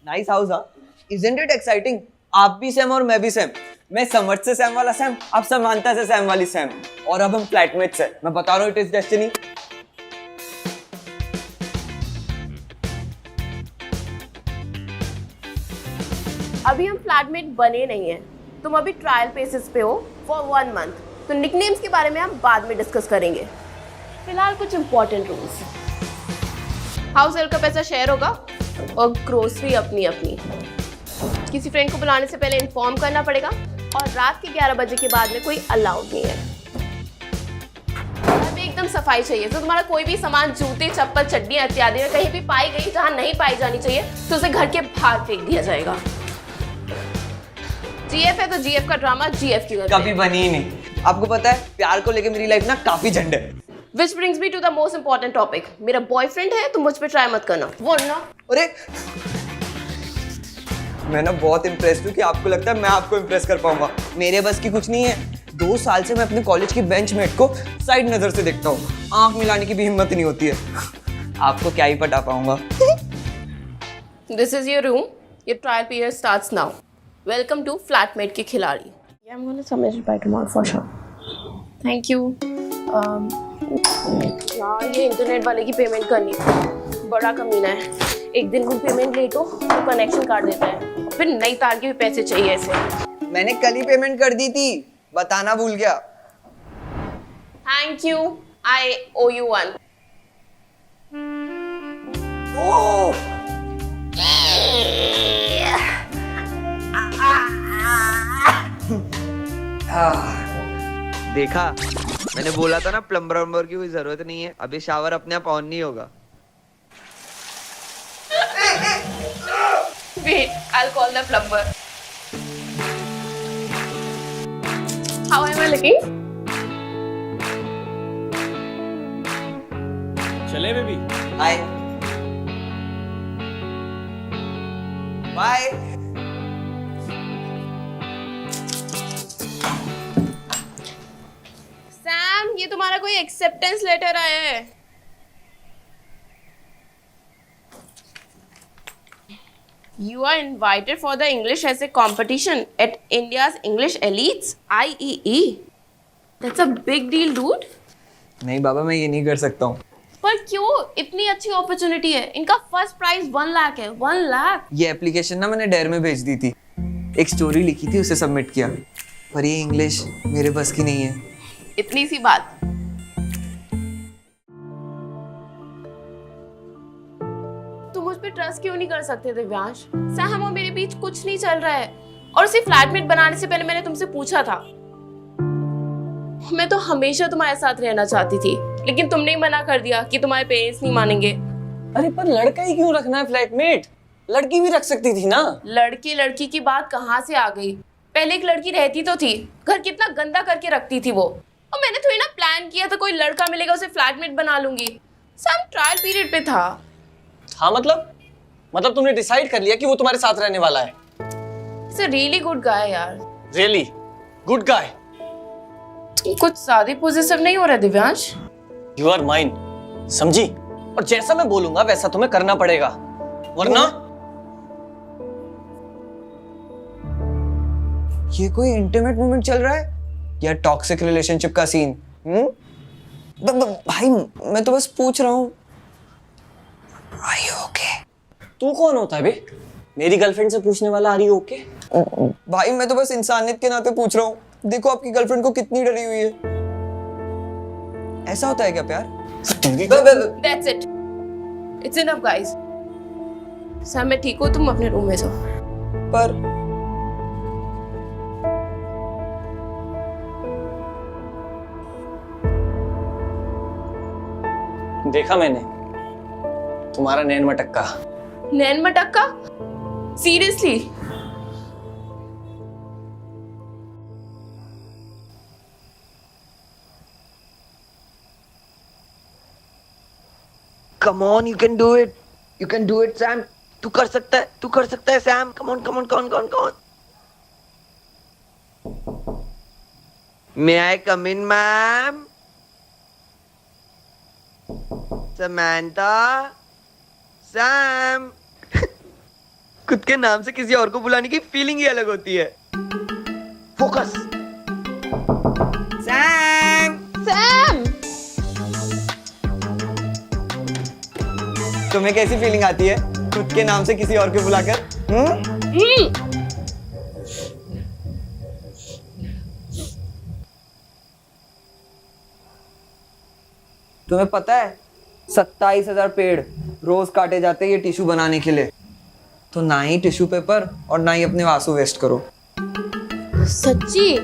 Nice house हाँ। Isn't it exciting? आप भी सैम और मैं भी सैम। मैं समर्थ से सैम वाला सैम, आप समांता से सैम वाली सैम, और अब हम फ्लैटमेट्स हैं। मैं बता रहा हूँ, इट इज डेस्टिनी। अभी हम फ्लैटमेट बने नहीं हैं। तुम अभी ट्रायल बेसिस पे हो फॉर 1 मंथ। तो निकनेम्स के बारे में हम बाद में डिस्कस करेंगे। फिलहाल कुछ इंपॉर्टेंट रूल्स। हाउस हेल्प का पैसा शेयर होगा और ग्रोसरी अपनी अपनी। किसी फ्रेंड को बुलाने से पहले इन्फॉर्म करना पड़ेगा और रात के 11 बजे के बाद में कोई अलाउड नहीं है। अभी एकदम सफाई चाहिए। तो तुम्हारा कोई भी सामान, जूते, चप्पल, चड्डियां इत्यादि में कहीं भी पाई गई जहां नहीं पाई जानी चाहिए तो उसे घर के बाहर फेंक दिया जाएगा। जीएफ है तो जीएफ का ड्रामा जीएफ की कभी बनी ही नहीं। आपको पता है, प्यार को लेके मेरी लाइफ ना काफी झंड है। Which brings me to the most important topic. मेरा बॉयफ्रेंड है तो मुझ पे ट्राई मत करना, वरना। अरे मैं ना बहुत इम्प्रेस्ड हूँ कि आपको लगता है मैं आपको इम्प्रेस कर पाऊंगा। मेरे बस की कुछ नहीं है। 2 साल से मैं अपने कॉलेज की बेंचमेट को साइड नजर से देखता हूँ। आंख मिलाने की भी हिम्मत नहीं होती है। आपको क्या ही पटा पाऊंगा। This is your room. Your trial period starts now. Welcome to flatmate के खिलाड़ी। Yeah, I'm gonna submit it by tomorrow for sure. Thank you. यार ये इंटरनेट वाले की पेमेंट करनी थी। बड़ा कमीना है। एक दिन कोई पेमेंट लेट हो तो कनेक्शन काट देता है। फिर नई तार के भी पैसे चाहिए ऐसे। मैंने कल ही पेमेंट कर दी थी, बताना भूल गया। Thank you. I owe you one. ओह देखा, मैंने बोला था ना प्लम्बर वम्बर की कोई जरूरत नहीं है। अभी शावर अपने आप ऑन नहीं होगा। Wait, I'll call the plumber. How am I looking? चले बेबी। Hi bye. सैम, ये तुम्हारा कोई एक्सेप्टेंस लेटर आया है। You are invited for the English essay competition at India's English Elites (IEE). That's a big deal, dude. नहीं बाबा, मैं ये नहीं कर सकता हूँ। पर क्यों? इतनी अच्छी अपॉर्चुनिटी है। इनका फर्स्ट प्राइज 1 लाख है। 1 लाख। ये एप्लीकेशन ना मैंने डेयर में भेज दी थी। एक स्टोरी लिखी थी, उसे सबमिट किया। पर ये इंग्लिश मेरे बस की नहीं है। इतनी सी बात। तुम मुझ पे ट्रस्ट क्यों नहीं कर सकते दिव्यांश? सैम और मेरे बीच कुछ नहीं चल रहा है। और सिर्फ फ्लैटमेट बनाने से पहले मैंने तुमसे पूछा था। मैं तो हमेशा तुम्हारे साथ रहना चाहती थी, लेकिन तुमने ही मना कर दिया कि तुम्हारे पेरेंट्स नहीं मानेंगे। अरे पर लड़का ही क्यों रखना है फ्लैटमेट? लड़की भी रख सकती थी ना। लड़की लड़की की बात कहाँ से आ गई? पहले एक लड़की रहती तो थी, घर कितना गंदा करके रखती थी वो। और मैंने थोड़ी ना प्लान किया था कोई लड़का मिलेगा उसे फ्लैटमेट बना लूंगी। सम ट्रायल पीरियड पे था। हाँ मतलब तुमने डिसाइड कर लिया कि वो तुम्हारे साथ रहने वाला है? It's a really good guy यार। Really good guy? कुछ ज्यादा पॉजिटिव नहीं हो रहा दिव्यांश? यू आर माइन, समझी? और जैसा मैं बोलूंगा वैसा तुम्हें करना पड़ेगा, वरना। ये कोई इंटीमेट मोमेंट चल रहा है या टॉक्सिक रिलेशनशिप का सीन? भाई मैं तो बस पूछ रहा हूँ। Are you okay? तू कौन होता है बे? मेरी गर्लफ्रेंड से पूछने वाला आर यू ओके? भाई मैं तो बस इंसानियत के नाते पूछ रहा हूँ। देखो आपकी गर्लफ्रेंड को कितनी डरी हुई है। ऐसा होता है क्या प्यार? That's it. It's enough guys. Sam मैं ठीक हूँ, तुम अपने रूम में जाओ। पर देखा मैंने तुम्हारा नैन मटक्का। नैन मटक्का? Seriously? Come on, you can do it. You can do it, Sam. तू कर सकता है Sam. Come on. May I come in, ma'am? Samantha? Sam? खुद के नाम से किसी और को बुलाने की फीलिंग ही अलग होती है। फोकस। सैम, सैम, तुम्हें कैसी फीलिंग आती है खुद के नाम से किसी और को बुलाकर? तुम्हें पता है 27,000 पेड़ रोज काटे जाते हैं ये टिश्यू बनाने के लिए। तो ना ही टिश्यू पेपर और ना ही अपने आंसू वेस्ट करो। सच्ची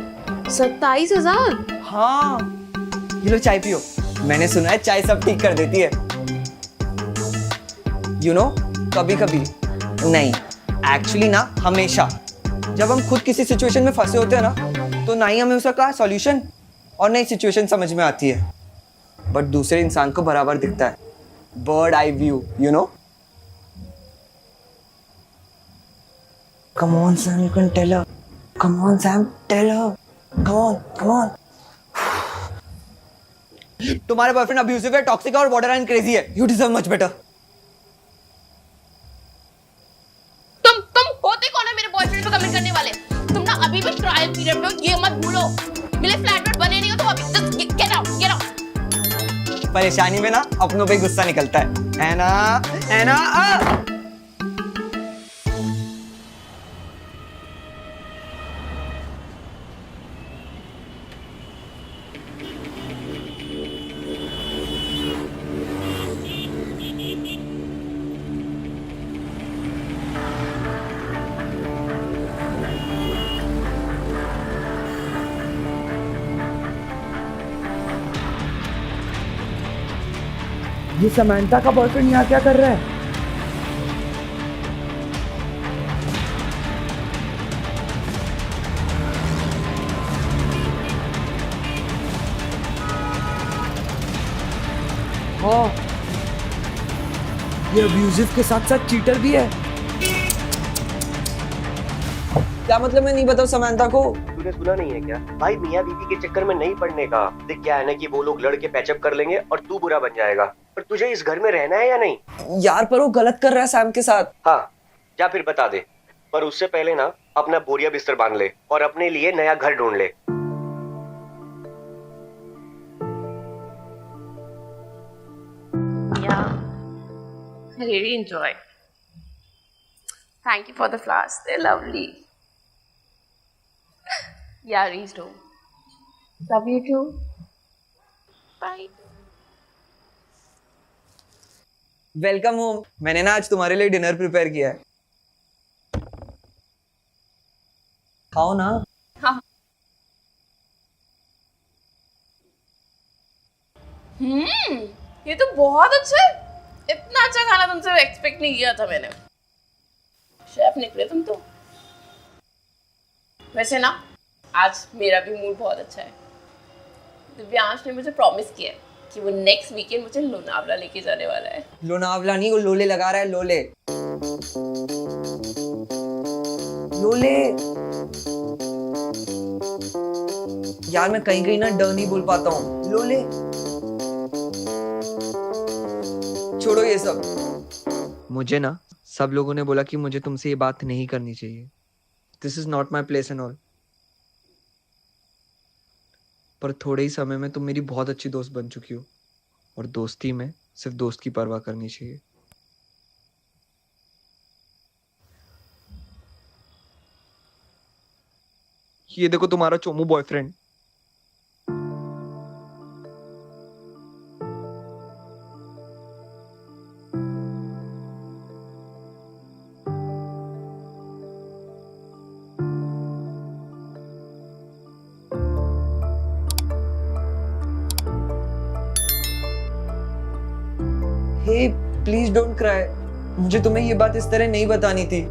27,000? हाँ, ये लो चाय पियो। मैंने सुना है चाय सब ठीक कर देती है। यू नो, कभी कभी नहीं, एक्चुअली ना हमेशा जब हम खुद किसी सिचुएशन में फंसे होते हैं ना, तो ना ही हमें उसका सॉल्यूशन और नई सिचुएशन समझ में आती है, बट दूसरे इंसान को बराबर दिखता है। Bird eye view, you know. Come on, Sam, you can tell her. Come on, Sam, tell her. Come on, come on. तुम्हारे बॉयफ्रेंड अब्यूसिव है, टॉक्सिक है और बॉर्डरलाइन क्रेजी है। You deserve much better. तुम होते कौन है मेरे बॉयफ्रेंड पे कमेंट करने वाले? तुम ना अभी भी ट्रायल पीरियड में हो, ये मत भूलो। मेरे फ्लैटमेट बने नहीं हो तो अभी just get out, get out. परेशानी में ना अपनों पे गुस्सा निकलता है ना? है ना? ये समंता का बॉयफ्रेंड यहाँ क्या कर रहा है? हाँ, ये अब्यूजिव के साथ साथ चीटर भी है। क्या मतलब? मैं नहीं बताऊं समंता को? तूने सुना नहीं है क्या? भाई मियाँ बीवी के चक्कर में नहीं पड़ने का। देख क्या है ना कि वो लोग लड़के पैचअप कर लेंगे और तू बुरा बन जाएगा। पर तुझे इस घर में रहना है या नहीं? यार पर वो गलत कर रहा है सैम के साथ। हाँ, जा फिर बता दे। पर उससे पहले ना अपना बोरिया बिस्तर बांध ले और अपने लिए नया घर ढूंढ ले। I really enjoy. Thank you for the flowers. They're lovely. Yeah, reached home. Love you too. Bye. Welcome home. मैंने ना आज तुम्हारे लिए डिनर प्रिपेयर किया है, खाओ ना। हाँ। ये तो बहुत अच्छा है। इतना अच्छा खाना तुमसे एक्सपेक्ट नहीं किया था मैंने। शेफ निकले तुम तो। वैसे ना आज मेरा भी मूड बहुत अच्छा है। दिव्यांश ने मुझे प्रॉमिस किया है कि वो नेक्स्ट वीकेंड मुझे लोनावला लेके जाने वाला है। लोनावला नहीं, वो लोले लगा रहा है। लोले लोले। यार मैं कहीं कहीं ना ड नहीं बोल पाता हूँ। लोले। छोड़ो ये सब। मुझे ना सब लोगों ने बोला कि मुझे तुमसे ये बात नहीं करनी चाहिए। This is not my place and all. पर थोड़े ही समय में तुम मेरी बहुत अच्छी दोस्त बन चुकी हो, और दोस्ती में सिर्फ दोस्त की परवाह करनी चाहिए। ये देखो तुम्हारा चोमू boyfriend. Hey please don't cry. मुझे तुम्हें ये बात इस तरह नहीं बतानी थी,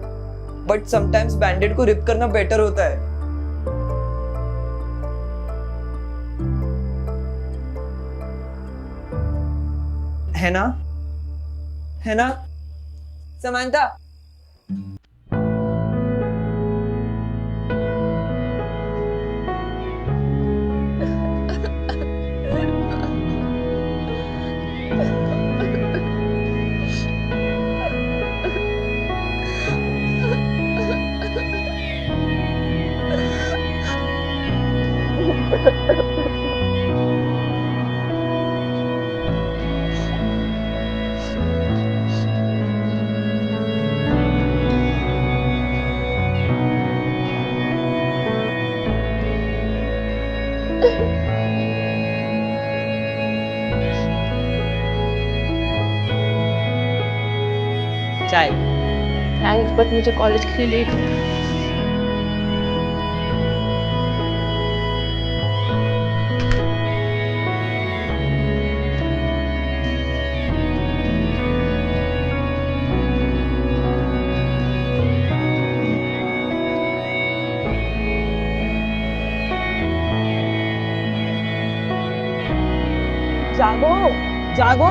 बट समटाइम्स बैंडेड को रिप करना बेटर होता है। है ना? है ना समंता? चाय। थैंक्स, बट मुझे कॉलेज के लिए लेट हो रहा है। जागो, जागो।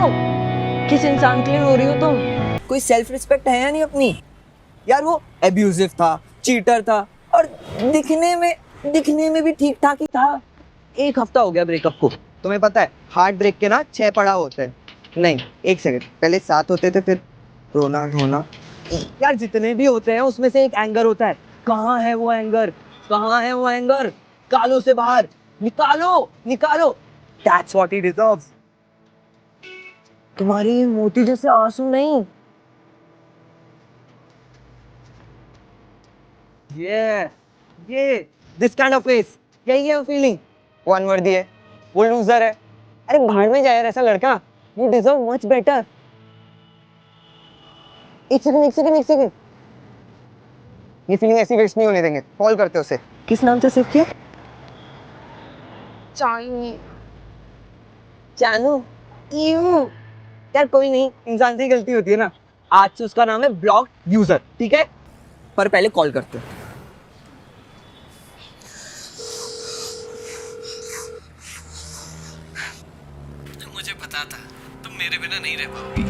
किस इंसान के लिए रो रही हो तुम? कोई सेल्फ रिस्पेक्ट है या नहीं अपनी? यार वो एब्यूजिव था, चीटर था, और दिखने में भी ठीक ठाक ही था। 1 हफ्ता हो गया ब्रेकअप को। तुम्हें पता है हार्ट ब्रेक के ना 6 पड़ाव होते हैं। नहीं, 1 सेकंड, पहले 7 होते थे, फिर रोना धोना। यार जितने भी होते हैं उसमें से एक एंगर होता है। कहाँ है वो एंगर? कहाँ है वो एंगर? निकालो से बाहर, निकालो, निकालो। That's what he deserves. तुम्हारी मोती जैसे आंसू नहीं। ये this kind of face, यही है फीलिंग। वो अनवर्दी है, वो लूजर है। अरे भाड़ में जाए यार ऐसा लड़का। You deserve much better. एक सेकंड। ये फीलिंग ऐसी वेस्ट नहीं होने देंगे। कॉल करते उसे। किस नाम से सेव किया? जानू। यार कोई नहीं, इंसान से गलती होती है ना। आज से उसका नाम है ब्लॉक यूजर, ठीक है? पर पहले कॉल करते हैं। मुझे पता था तुम मेरे बिना नहीं रह पाओगी।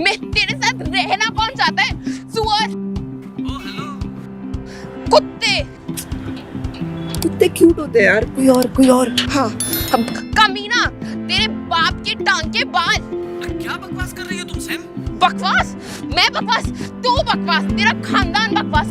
मैं तेरे साथ रहना कौन चाहता है? सुअर, ओ हेलो। कुत्ते क्यूट होते हैं यार। कोई और। हाँ, कमीना, तेरे बाप के टांग के बाल। क्या बकवास कर रही हो तुम सैम? बकवास? मैं बकवास? तू बकवास? तेरा खानदान बकवास।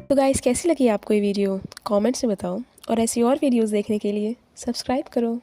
तो गाइस कैसी लगी आपको ये वीडियो कमेंट्स में बताओ और ऐसी और वीडियोस देखने के लिए सब्सक्राइब करो।